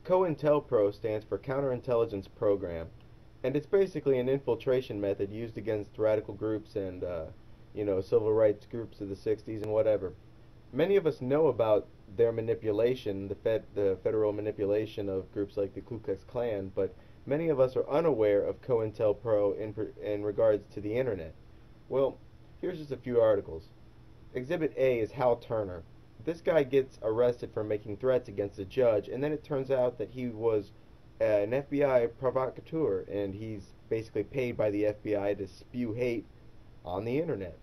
COINTELPRO stands for Counterintelligence Program, and it's basically an infiltration method used against radical groups and, civil rights groups of the 60s and whatever. Many of us know about their manipulation, the federal manipulation of groups like the Ku Klux Klan, but many of us are unaware of COINTELPRO in regards to the internet. Well, here's just a few articles. Exhibit A is Hal Turner. This guy gets arrested for making threats against a judge, and then it turns out that he was an FBI provocateur, and he's basically paid by the FBI to spew hate on the internet.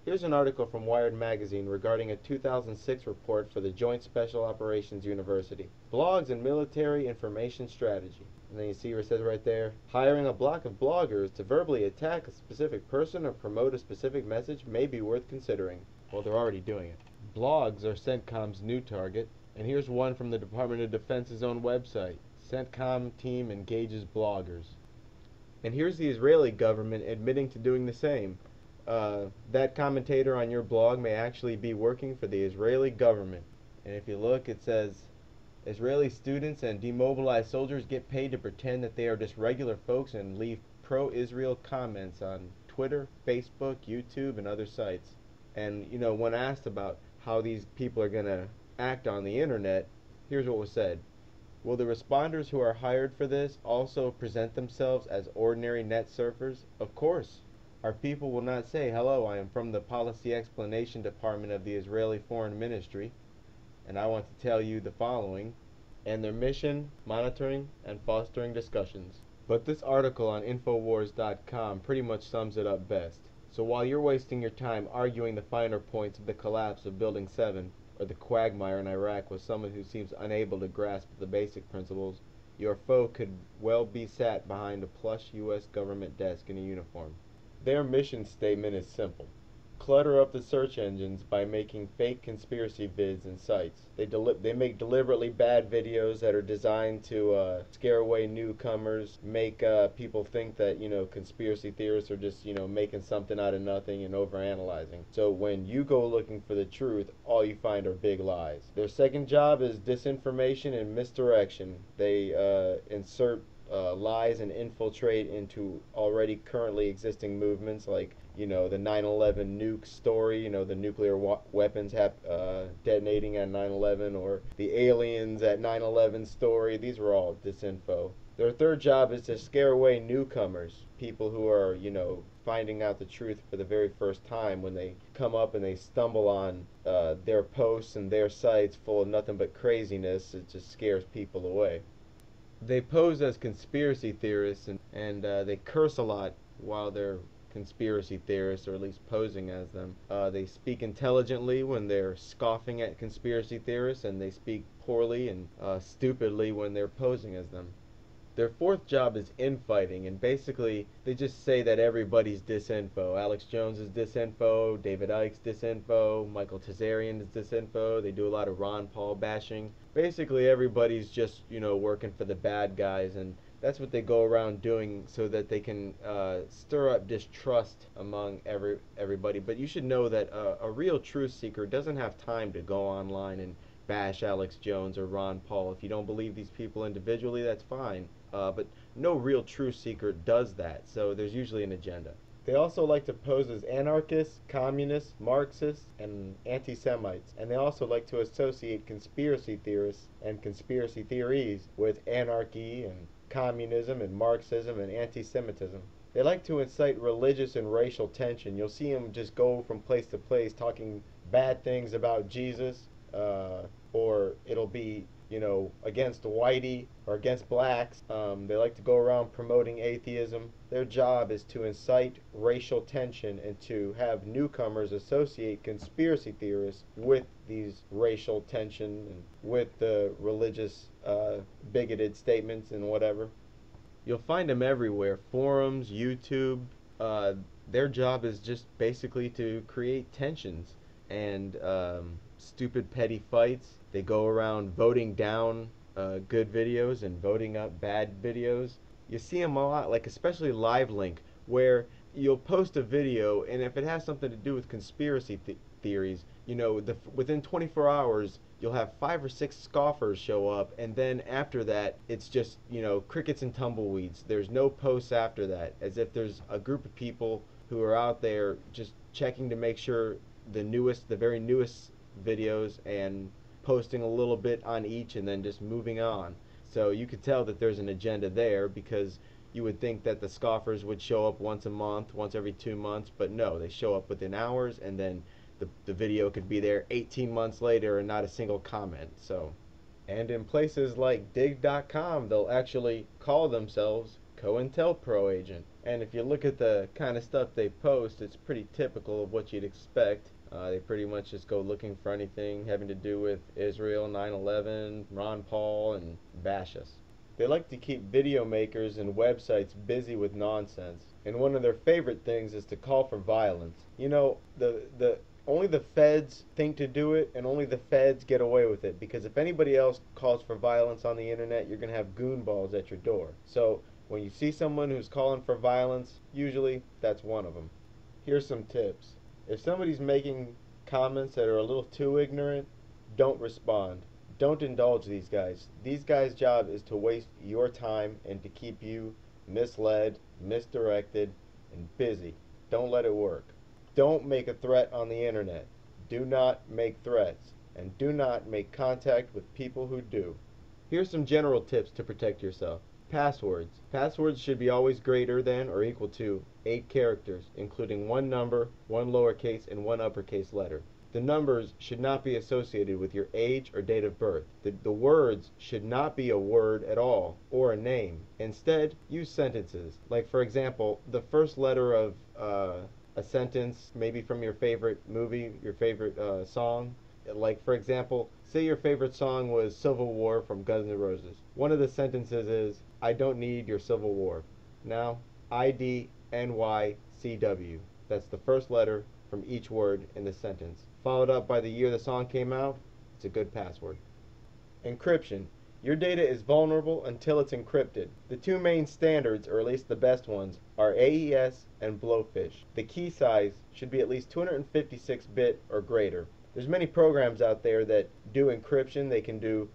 Here's an article from Wired Magazine regarding a 2006 report for the Joint Special Operations University. Blogs and Military Information Strategy. And then you see where it says right there, hiring a block of bloggers to verbally attack a specific person or promote a specific message may be worth considering. Well, they're already doing it. Blogs are CENTCOM's new target, and here's one from the Department of Defense's own website. CENTCOM team engages bloggers. And here's the Israeli government admitting to doing the same. That commentator on your blog may actually be working for the Israeli government. And if you look, it says, Israeli students and demobilized soldiers get paid to pretend that they are just regular folks and leave pro-Israel comments on Twitter, Facebook, YouTube, and other sites. And, when asked about how these people are going to act on the internet, here's what was said. Will the responders who are hired for this also present themselves as ordinary net surfers? Of course. Our people will not say, hello, I am from the Policy Explanation Department of the Israeli Foreign Ministry, and I want to tell you the following, and their mission, monitoring, and fostering discussions. But this article on Infowars.com pretty much sums it up best. So while you're wasting your time arguing the finer points of the collapse of Building 7, or the quagmire in Iraq with someone who seems unable to grasp the basic principles, your foe could well be sat behind a plush U.S. government desk in a uniform. Their mission statement is simple. Clutter up the search engines by making fake conspiracy vids and sites. They make deliberately bad videos that are designed to scare away newcomers, make people think that, conspiracy theorists are just, making something out of nothing and overanalyzing. So when you go looking for the truth, all you find are big lies. Their second job is disinformation and misdirection. They insert lies and infiltrate into already currently existing movements like the 9/11 nuke story, the nuclear weapons detonating at 9/11, or the aliens at 9/11 story. These were all disinfo. Their third job is to scare away newcomers, people who are, finding out the truth for the very first time when they come up and they stumble on their posts and their sites full of nothing but craziness. It just scares people away. They pose as conspiracy theorists and they curse a lot while they're conspiracy theorists, or at least posing as them. They speak intelligently when they're scoffing at conspiracy theorists, and they speak poorly and stupidly when they're posing as them. Their fourth job is infighting, and basically they just say that everybody's disinfo. Alex Jones is disinfo, David Icke's disinfo, Michael Tazarian is disinfo. They do a lot of Ron Paul bashing. Basically everybody's just, working for the bad guys, and that's what they go around doing so that they can stir up distrust among everybody. But you should know that a real truth seeker doesn't have time to go online and bash Alex Jones or Ron Paul. If you don't believe these people individually, that's fine. But no real truth seeker does that, so there's usually an agenda. They also like to pose as anarchists, communists, Marxists, and anti-Semites. And they also like to associate conspiracy theorists and conspiracy theories with anarchy and communism and Marxism and anti-Semitism. They like to incite religious and racial tension. You'll see them just go from place to place talking bad things about Jesus, or it'll be, against whitey or against blacks. They like to go around promoting atheism. Their job is to incite racial tension and to have newcomers associate conspiracy theorists with these racial tension and with the religious bigoted statements and whatever. You'll find them everywhere. Forums, YouTube. Their job is just basically to create tensions and stupid petty fights. They go around voting down good videos and voting up bad videos. You see them a lot, like especially LiveLink, where you'll post a video, and if it has something to do with conspiracy theories, you know, within 24 hours, you'll have 5 or 6 scoffers show up, and then after that, it's just, you know, crickets and tumbleweeds. There's no posts after that, as if there's a group of people who are out there just checking to make sure the very newest videos, and posting a little bit on each and then just moving on. So you could tell that there's an agenda there, because you would think that the scoffers would show up once a month, once every 2 months, but no, they show up within hours, and then the video could be there 18 months later and not a single comment. So, and in places like dig.com, they'll actually call themselves COINTELPRO agent. And if you look at the kind of stuff they post, it's pretty typical of what you'd expect. They pretty much just go looking for anything having to do with Israel, 9/11, Ron Paul, and bash us. They like to keep video makers and websites busy with nonsense. And one of their favorite things is to call for violence. You know, only the feds think to do it, and only the feds get away with it, because if anybody else calls for violence on the internet, you're going to have goonballs at your door. So when you see someone who's calling for violence, usually that's one of them. Here's some tips. If somebody's making comments that are a little too ignorant, don't respond. Don't indulge these guys. These guys' job is to waste your time and to keep you misled, misdirected, and busy. Don't let it work. Don't make a threat on the internet. Do not make threats, and do not make contact with people who do. Here's some general tips to protect yourself. Passwords. Passwords should be always greater than or equal to 8 characters, including 1 number, 1 lowercase, and 1 uppercase letter. The numbers should not be associated with your age or date of birth. The words should not be a word at all, or a name. Instead, use sentences. Like, for example, the first letter of a sentence, maybe from your favorite movie, your favorite song. Like, for example, say your favorite song was Civil War from Guns N' Roses. One of the sentences is, I don't need your Civil War. Now, IDNYCW. That's the first letter from each word in the sentence. Followed up by the year the song came out. It's a good password. Encryption. Your data is vulnerable until it's encrypted. The 2 main standards, or at least the best ones, are AES and Blowfish. The key size should be at least 256-bit or greater. There's many programs out there that do encryption. They can do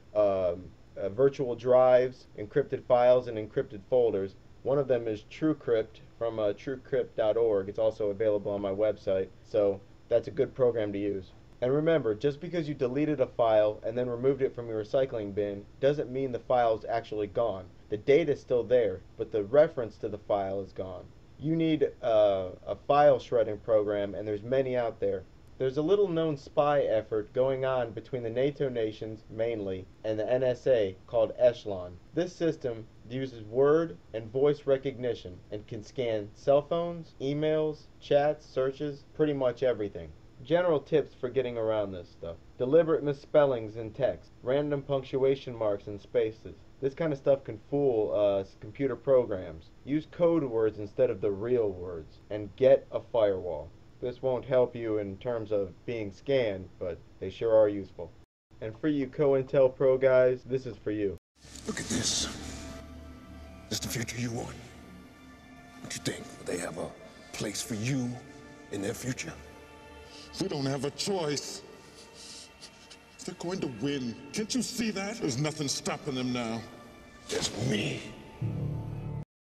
virtual drives, encrypted files, and encrypted folders. One of them is TrueCrypt from truecrypt.org. It's also available on my website, so that's a good program to use. And remember, just because you deleted a file and then removed it from your recycling bin doesn't mean the file is actually gone. The data is still there, but the reference to the file is gone. You need a file shredding program, and there's many out there. There's a little known spy effort going on between the NATO nations, mainly, and the NSA called Echelon. This system uses word and voice recognition and can scan cell phones, emails, chats, searches, pretty much everything. General tips for getting around this stuff. Deliberate misspellings in text, random punctuation marks and spaces. This kind of stuff can fool computer programs. Use code words instead of the real words, and get a firewall. This won't help you in terms of being scanned, but they sure are useful. And for you COINTELPRO guys, this is for you. Look at this. This the future you want. What you think? They have a place for you in their future? We don't have a choice. They're going to win. Can't you see that? There's nothing stopping them now. There's me.